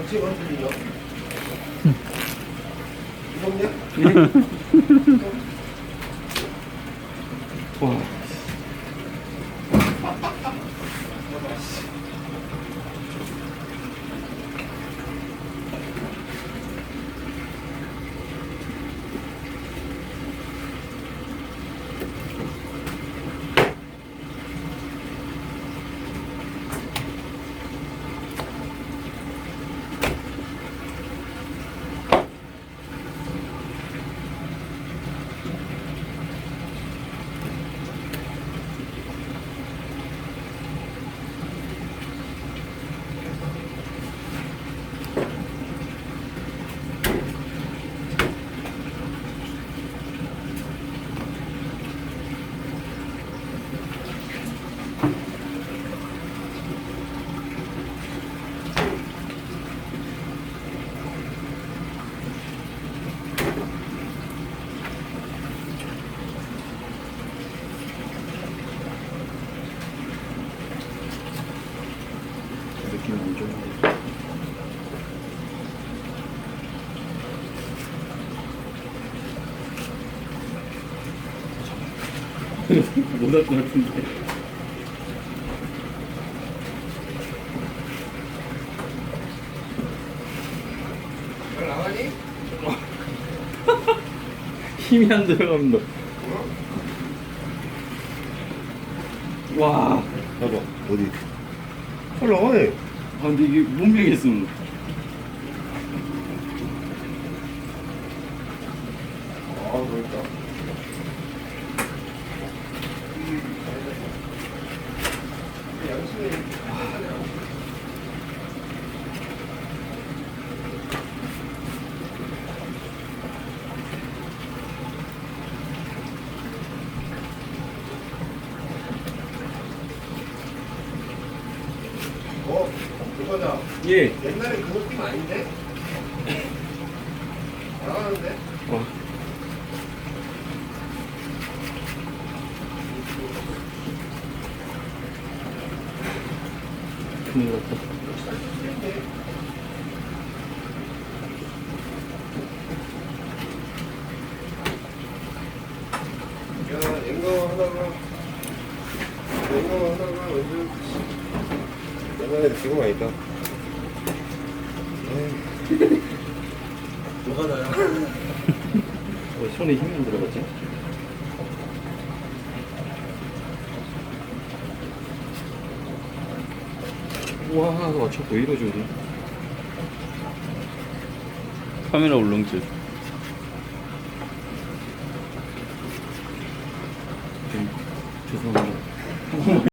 같이 만들리냐? 무섭냐? 와. 느낌 안 좋은데. 못할 것 같은데. 잘 나가니? 힘이 안 들어갑니다. 와. 봐봐 어디? 잘 나가네. 아, 근데 이게 문명했음. 아 그러니까. 양심이. 그거다. 예. 옛날에 그 느낌 아닌데? 나가는데? 와. 큰일 났다. 야, 냉거 하다가 완전 옛날에 지금 아니다. 뭐가 나야? 왜 손에 힘이 안 들어갔지? 와, 자꾸 왜 이러지, 우리? 카메라 울렁증. 죄송합니다.